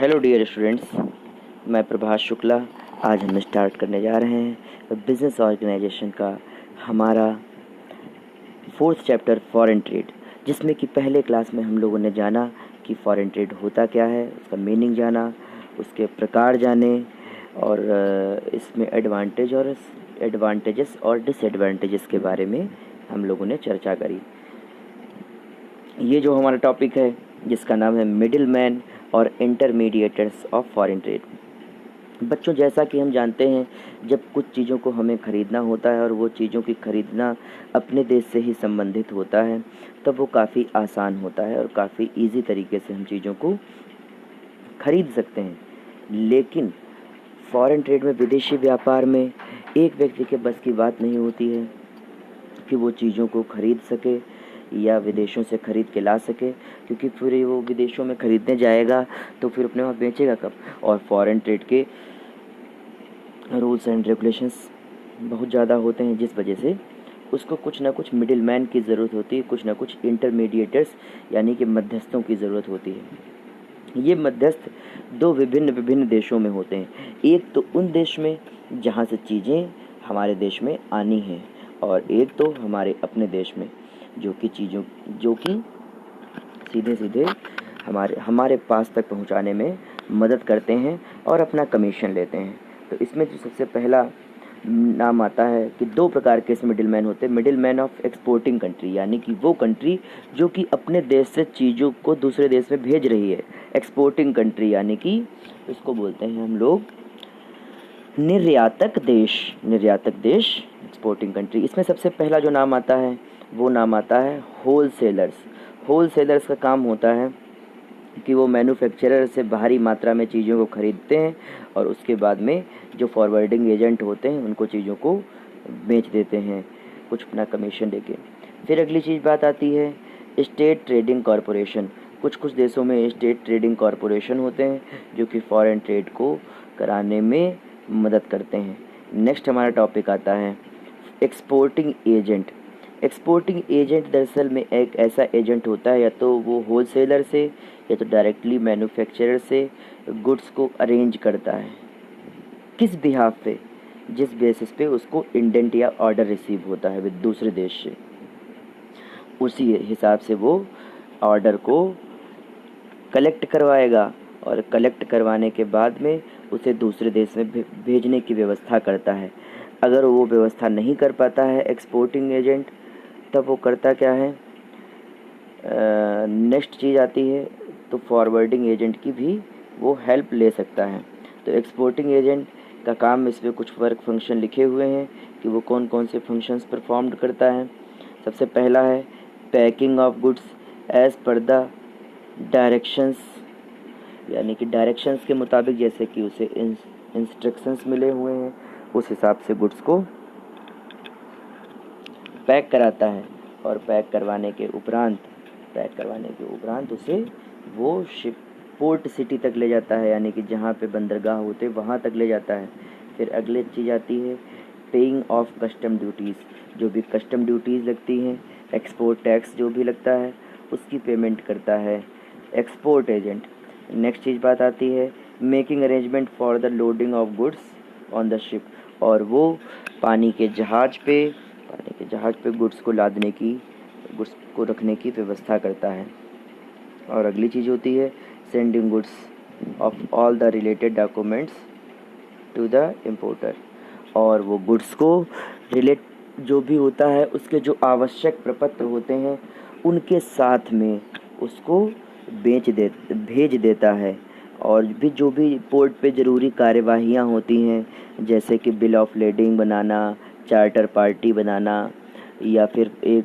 Hello dear students, मैं प्रभाष शुक्ला। आज हम स्टार्ट करने जा रहे हैं बिजनेस ऑर्गेनाइजेशन का हमारा 4th चैप्टर फॉरेन ट्रेड, जिसमें कि पहले क्लास में हम लोगों ने जाना कि फॉरेन ट्रेड होता क्या है, उसका मीनिंग जाना, उसके प्रकार जाने और इसमें एडवांटेजेस और डिसएडवांटेजेस के बारे में हम लोगों ने चर्चा करी। ये जो हमारा टॉपिक है जिसका नाम है मिडिल मैन और इंटरमीडिएटर्स ऑफ फॉरेन ट्रेड। बच्चों, जैसा कि हम जानते हैं, जब कुछ चीज़ों को हमें ख़रीदना होता है और वो चीज़ों की ख़रीदना अपने देश से ही संबंधित होता है, तब वो काफ़ी आसान होता है और काफ़ी इजी तरीके से हम चीज़ों को ख़रीद सकते हैं। लेकिन फॉरेन ट्रेड में, विदेशी व्यापार में, एक व्यक्ति के बस की बात नहीं होती है कि वो चीज़ों को ख़रीद सके या विदेशों से ख़रीद के ला सके, क्योंकि फिर वो विदेशों में ख़रीदने जाएगा तो फिर अपने वहाँ बेचेगा कब। और फॉरेन ट्रेड के रूल्स एंड रेगुलेशंस बहुत ज़्यादा होते हैं, जिस वजह से उसको कुछ ना कुछ मिडिल मैन की ज़रूरत होती है, कुछ ना कुछ इंटरमीडिएटर्स यानी कि मध्यस्थों की ज़रूरत होती है। ये मध्यस्थ दो विभिन्न देशों में होते हैं। एक तो उन देश में जहाँ से चीज़ें हमारे देश में आनी हैं, और एक तो हमारे अपने देश में जो कि सीधे हमारे पास तक पहुंचाने में मदद करते हैं और अपना कमीशन लेते हैं। तो इसमें जो सबसे पहला नाम आता है कि दो प्रकार के इस मिडिल मैन होते हैं। Middle man of exporting country, यानी कि वो कंट्री जो कि अपने देश से चीज़ों को दूसरे देश में भेज रही है। एक्सपोर्टिंग कंट्री यानी कि इसको बोलते हैं हम लोग निर्यातक देश एक्सपोर्टिंग कंट्री। इसमें सबसे पहला जो नाम आता है वो नाम आता है होलसेलर्स का काम होता है कि वो मैन्युफैक्चरर से भारी मात्रा में चीज़ों को ख़रीदते हैं और उसके बाद में जो फॉरवर्डिंग एजेंट होते हैं उनको चीज़ों को बेच देते हैं कुछ अपना कमीशन लेके। फिर अगली चीज़ बात आती है स्टेट ट्रेडिंग कॉरपोरेशन। कुछ देशों में स्टेट ट्रेडिंग कॉरपोरेशन होते हैं जो कि फॉरेन ट्रेड को कराने में मदद करते हैं। नेक्स्ट हमारा टॉपिक आता है एक्सपोर्टिंग एजेंट दरअसल में एक ऐसा एजेंट होता है, या तो वो होलसेलर से या तो डायरेक्टली मैन्युफैक्चरर से गुड्स को अरेंज करता है। किस बिहाफ पे? जिस बेसिस पे उसको इंडेंट या ऑर्डर रिसीव होता है विद दूसरे देश से, उसी हिसाब से वो ऑर्डर को कलेक्ट करवाएगा और कलेक्ट करवाने के बाद में उसे दूसरे देश में भेजने की व्यवस्था करता है। अगर वो व्यवस्था नहीं कर पाता है एक्सपोर्टिंग एजेंट, तब वो करता क्या है, नेक्स्ट चीज़ आती है तो फॉरवर्डिंग एजेंट की भी वो हेल्प ले सकता है। तो एक्सपोर्टिंग एजेंट का काम, इसमें कुछ वर्क फंक्शन लिखे हुए हैं कि वो कौन कौन से फंक्शंस परफॉर्म करता है। सबसे पहला है packing of goods as per the directions, यानी कि डायरेक्शंस के मुताबिक, जैसे कि उसे इंस्ट्रक्शंस मिले हुए हैं उस हिसाब से गुड्स को पैक कराता है। और पैक करवाने के उपरांत उसे वो शिप पोर्ट सिटी तक ले जाता है, यानी कि जहाँ पे बंदरगाह होते वहाँ तक ले जाता है। फिर अगली चीज़ आती है पेइंग ऑफ कस्टम ड्यूटीज़। जो भी कस्टम ड्यूटीज़ लगती हैं, एक्सपोर्ट टैक्स जो भी लगता है, उसकी पेमेंट करता है एक्सपोर्ट एजेंट। नेक्स्ट चीज़ बात आती है making arrangement for the loading of goods on the ship, और वो पानी के जहाज़ पे गुड्स को रखने की व्यवस्था करता है। और अगली चीज़ होती है sending goods of all the related documents to the importer, और वो गुड्स को जो भी होता है उसके जो आवश्यक प्रपत्र होते हैं उनके साथ में उसको भेज देता है। और भी जो भी पोर्ट पे ज़रूरी कार्यवाहियाँ होती हैं, जैसे कि बिल ऑफ लेडिंग बनाना, चार्टर पार्टी बनाना, या फिर एक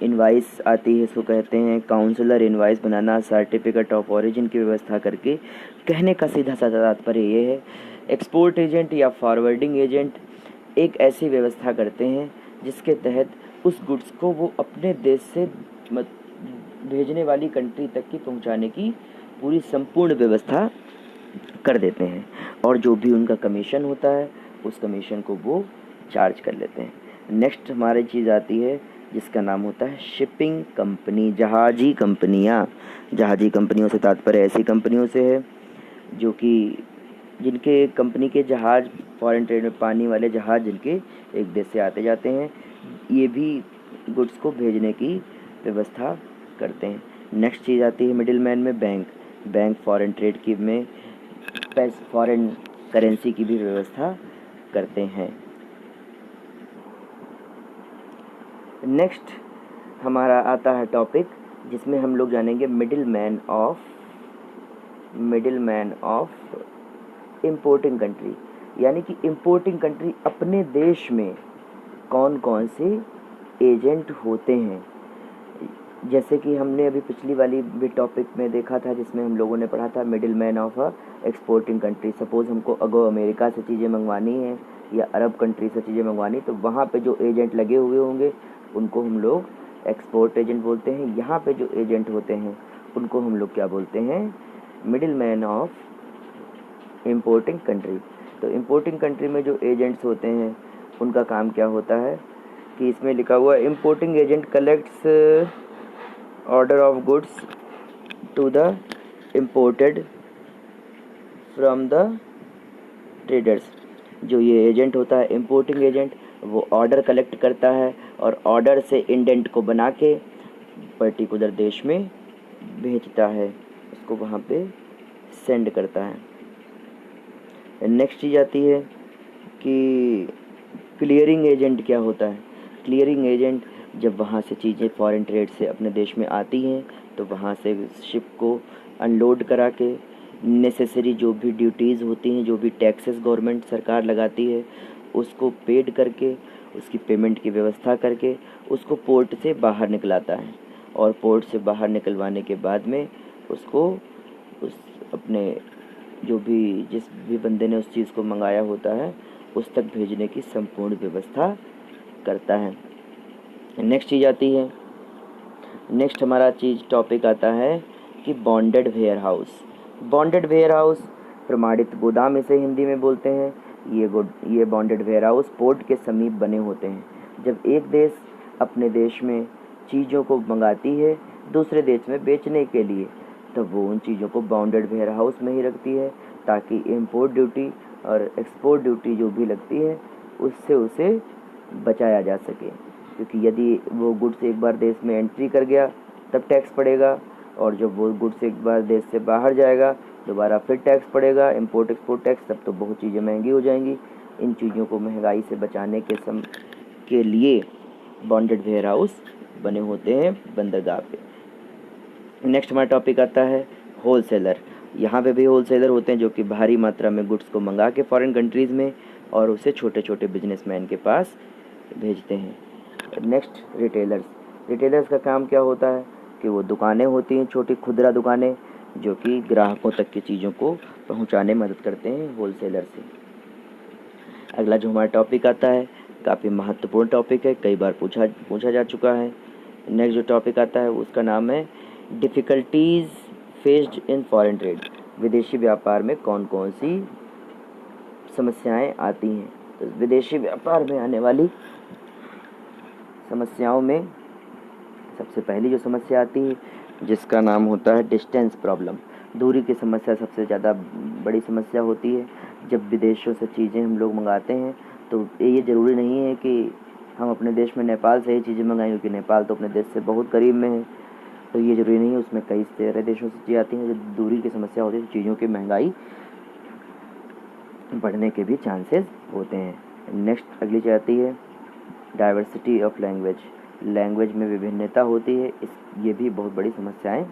इनवाइस आती है, इसको कहते हैं काउंसलर इनवाइस बनाना, सर्टिफिकेट ऑफ ओरिजिन की व्यवस्था करके। कहने का सीधा सा तात्पर्य ये है, एक्सपोर्ट एजेंट या फॉरवर्डिंग एजेंट एक ऐसी व्यवस्था करते हैं जिसके तहत उस गुड्स को वो अपने देश से भेजने वाली कंट्री तक की पहुंचाने की पूरी संपूर्ण व्यवस्था कर देते हैं, और जो भी उनका कमीशन होता है उस कमीशन को वो चार्ज कर लेते हैं। नेक्स्ट हमारी चीज़ आती है जिसका नाम होता है शिपिंग कंपनी, जहाजी कंपनियों से तात्पर्य ऐसी कंपनियों से है जो कि जिनके कंपनी के जहाज़ फॉरेन ट्रेड में पानी वाले जहाज़ जिनके एक देश से आते जाते हैं, ये भी गुड्स को भेजने की व्यवस्था करते हैं। नेक्स्ट चीज़ आती है मिडिल मैन में बैंक फॉरेन ट्रेड की में फॉरेन करेंसी की भी व्यवस्था करते हैं। नेक्स्ट हमारा आता है टॉपिक जिसमें हम लोग जानेंगे middle man of importing country, यानी कि इम्पोर्टिंग कंट्री अपने देश में कौन कौन से एजेंट होते हैं। जैसे कि हमने अभी पिछली वाली भी टॉपिक में देखा था जिसमें हम लोगों ने पढ़ा था middle man of a exporting country. Suppose हमको अगर अमेरिका से चीज़ें मंगवानी है या अरब कंट्री से चीज़ें मंगवानी, तो वहाँ पे जो एजेंट लगे हुए होंगे उनको हम लोग एक्सपोर्ट एजेंट बोलते हैं। यहाँ पे जो एजेंट होते हैं उनको हम लोग क्या बोलते हैं, middle man of importing country. तो इम्पोर्टिंग कंट्री में जो एजेंट्स होते हैं उनका काम क्या होता है कि इसमें लिखा हुआ importing agent collects order of goods to the imported from the traders. जो ये एजेंट होता है इम्पोर्टिंग एजेंट, वो ऑर्डर कलेक्ट करता है और ऑर्डर से इंडेंट को बना के पर्टिकुलर देश में भेजता है, उसको वहाँ पे सेंड करता है। नेक्स्ट चीज़ आती है कि क्लियरिंग एजेंट क्या होता है। क्लियरिंग एजेंट जब वहाँ से चीज़ें फॉरेन ट्रेड से अपने देश में आती हैं तो वहाँ से शिप को अनलोड करा के नेसेसरी जो भी ड्यूटीज़ होती हैं, जो भी टैक्सेस गवर्नमेंट सरकार लगाती है, उसको पेड करके उसकी पेमेंट की व्यवस्था करके उसको पोर्ट से बाहर निकलाता है। और पोर्ट से बाहर निकलवाने के बाद में उसको उस अपने जो भी जिस भी बंदे ने उस चीज़ को मंगाया होता है उस तक भेजने की संपूर्ण व्यवस्था करता है। नेक्स्ट चीज़ आती है, नेक्स्ट हमारा टॉपिक आता है कि bonded warehouse. Bonded warehouse प्रमाणित गोदाम इसे हिंदी में बोलते हैं। ये बॉन्डेड वेयर हाउस पोर्ट के समीप बने होते हैं। जब एक देश अपने देश में चीज़ों को मंगाती है दूसरे देश में बेचने के लिए, तब वो उन चीज़ों को बॉन्डेड वेयर हाउस में ही रखती है ताकि इम्पोर्ट ड्यूटी और एक्सपोर्ट ड्यूटी जो भी लगती है उससे उसे बचाया जा सके। क्योंकि यदि वो गुड्स एक बार देश में एंट्री कर गया तब टैक्स पड़ेगा, और जब वो गुड्स एक बार देश से बाहर जाएगा दोबारा फिर टैक्स पड़ेगा, इम्पोर्ट एक्सपोर्ट टैक्स, तब तो बहुत चीज़ें महंगी हो जाएंगी। इन चीज़ों को महंगाई से बचाने के लिए बॉन्डेड वेयर हाउस बने होते हैं बंदरगाह पे। नेक्स्ट हमारा टॉपिक आता है होलसेलर। यहाँ पे भी होलसेलर होते हैं जो कि भारी मात्रा में गुड्स को मंगा के फॉरेन कंट्रीज़ में और उसे छोटे छोटे बिजनेसमैन के पास भेजते हैं। नेक्स्ट रिटेलर्स का काम क्या होता है कि वो दुकानें होती हैं, छोटी खुदरा दुकानें, जो कि ग्राहकों तक की चीज़ों को पहुंचाने में मदद करते हैं होलसेलर से। अगला जो हमारा टॉपिक आता है काफ़ी महत्वपूर्ण टॉपिक है, कई बार पूछा जा चुका है। नेक्स्ट जो टॉपिक आता है उसका नाम है difficulties faced in foreign trade. विदेशी व्यापार में कौन कौन सी समस्याएं आती हैं। तो विदेशी व्यापार में आने वाली समस्याओं में सबसे पहली जो समस्या आती है जिसका नाम होता है डिस्टेंस प्रॉब्लम। दूरी की समस्या सबसे ज़्यादा बड़ी समस्या होती है। जब विदेशों से चीज़ें हम लोग मंगाते हैं तो ये ज़रूरी नहीं है कि हम अपने देश में नेपाल से ही चीज़ें मंगाएं, क्योंकि नेपाल तो अपने देश से बहुत करीब में है, तो ये ज़रूरी नहीं है। उसमें कई सारे देशों से चीज़ें आती हैं। जब दूरी की समस्या होती है तो चीज़ों की महंगाई बढ़ने के भी चांसेस होते हैं। नेक्स्ट अगली चीज़ आती है डाइवर्सिटी ऑफ लैंग्वेज में विभिन्नता होती है, ये भी बहुत बड़ी समस्याएं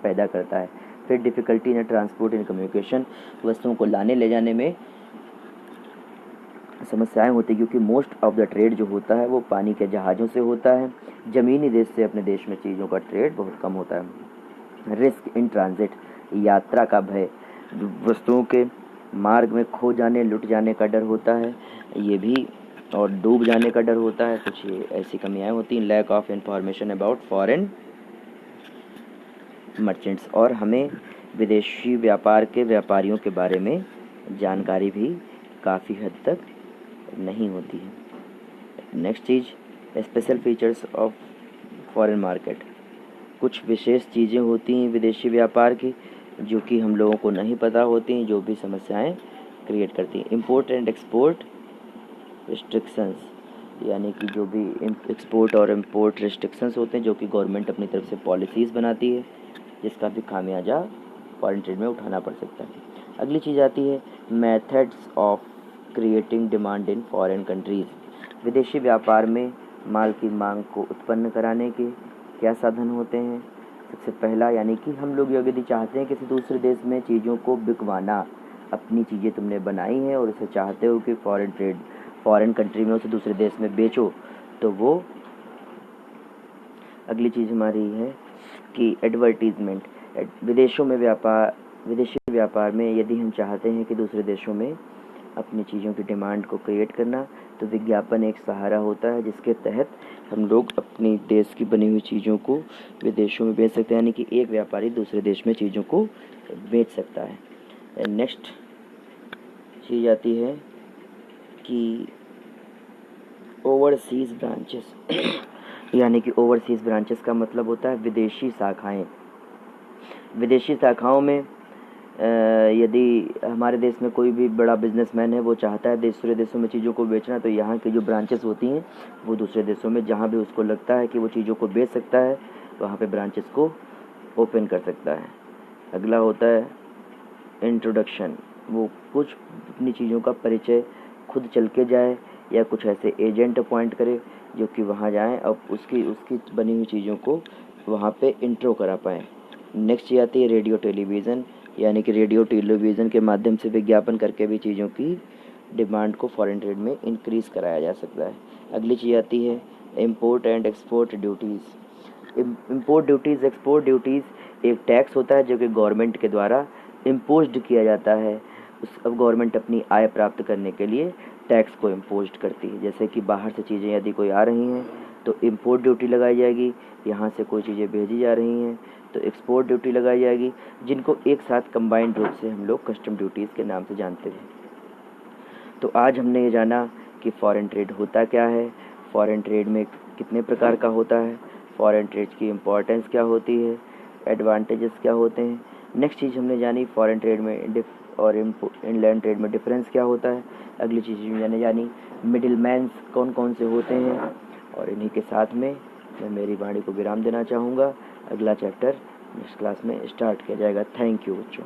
पैदा करता है। फिर difficulty in transport and communication, वस्तुओं को लाने ले जाने में समस्याएं होती है, क्योंकि मोस्ट ऑफ द ट्रेड जो होता है वो पानी के जहाज़ों से होता है। ज़मीनी देश से अपने देश में चीज़ों का ट्रेड बहुत कम होता है। रिस्क इन ट्रांजिट, यात्रा का भय, वस्तुओं के मार्ग में खो जाने लुट जाने का डर होता है, ये भी, और डूब जाने का डर होता है। कुछ ऐसी कमियां होती हैं। Lack of information about foreign merchants, और हमें विदेशी व्यापार के व्यापारियों के बारे में जानकारी भी काफ़ी हद तक नहीं होती है। Next cheese special features of foreign market. कुछ विशेष चीज़ें होती हैं विदेशी व्यापार की जो कि हम लोगों को नहीं पता होती हैं, जो भी समस्याएं क्रिएट करती हैं। इम्पोर्ट एंड एक्सपोर्ट रिस्ट्रिक्शंस, यानी कि जो भी एक्सपोर्ट और इम्पोर्ट रिस्ट्रिक्शंस होते हैं जो कि गवर्नमेंट अपनी तरफ से पॉलिसीज़ बनाती है, जिसका भी खामियाजा फॉरेन ट्रेड में उठाना पड़ सकता है। अगली चीज़ आती है methods of creating demand in foreign countries. विदेशी व्यापार में माल की मांग को उत्पन्न कराने के क्या साधन होते हैं। सबसे पहला, यानी कि हम लोग यदि चाहते हैं किसी दूसरे देश में चीज़ों को बिकवाना, अपनी चीज़ें तुमने बनाई हैं और उसे चाहते हो कि फॉरेन कंट्री में उसे दूसरे देश में बेचो, तो वो अगली चीज़ हमारी है कि एडवर्टीज़मेंट। विदेशी व्यापार में यदि हम चाहते हैं कि दूसरे देशों में अपनी चीज़ों की डिमांड को क्रिएट करना, तो विज्ञापन एक सहारा होता है जिसके तहत हम लोग अपनी देश की बनी हुई चीज़ों को विदेशों में बेच सकते हैं, यानी कि एक व्यापारी दूसरे देश में चीज़ों को बेच सकता है। नेक्स्ट चीज़ आती है कि ओवरसीज़ ब्रांचेस यानी कि ओवरसीज़ ब्रांचेस का मतलब होता है विदेशी शाखाएं। विदेशी शाखाओं में यदि हमारे देश में कोई भी बड़ा बिजनेसमैन है, वो चाहता है दूसरे देशों में चीज़ों को बेचना, तो यहाँ की जो ब्रांचेस होती हैं वो दूसरे देशों में जहाँ भी उसको लगता है कि वो चीज़ों को बेच सकता है, वहाँ पे ब्रांचेस को ओपन कर सकता है। अगला होता है इंट्रोडक्शन। वो कुछ अपनी चीज़ों का परिचय खुद चल के जाए या कुछ ऐसे एजेंट अपॉइंट करे जो कि वहाँ जाएं और उसकी बनी हुई चीज़ों को वहाँ पे इंट्रो करा पाएँ। नेक्स्ट ये आती है रेडियो टेलीविज़न, यानी कि रेडियो टेलीविज़न के माध्यम से विज्ञापन करके भी चीज़ों की डिमांड को फॉरेन ट्रेड में इंक्रीज़ कराया जा सकता है। अगली चीज़ आती है import and export duties. Import duties, export duties एक टैक्स होता है जो कि गवर्नमेंट के द्वारा इम्पोज्ड किया जाता है। अब गवर्नमेंट अपनी आय प्राप्त करने के लिए टैक्स को इम्पोज्ड करती है। जैसे कि बाहर से चीज़ें यदि कोई आ रही हैं तो इम्पोर्ट ड्यूटी लगाई जाएगी, यहाँ से कोई चीज़ें भेजी जा रही हैं तो एक्सपोर्ट ड्यूटी लगाई जाएगी, जिनको एक साथ कंबाइंड रूप से हम लोग कस्टम ड्यूटीज़ के नाम से जानते हैं। तो आज हमने ये जाना कि फॉरेन ट्रेड होता क्या है, फॉरेन ट्रेड में कितने प्रकार का होता है, फॉरेन ट्रेड की इम्पोर्टेंस क्या होती है, एडवांटेजेस क्या होते हैं। नेक्स्ट चीज़ हमने जानी फॉरेन ट्रेड में और इनलैंड ट्रेड में डिफरेंस क्या होता है। अगली चीज़ हमने जानी मिडिल मैन्स कौन कौन से होते हैं। और इन्हीं के साथ में मैं मेरी वाणी को विराम देना चाहूँगा। अगला चैप्टर नेक्स्ट क्लास में स्टार्ट किया जाएगा। थैंक यू बच्चों।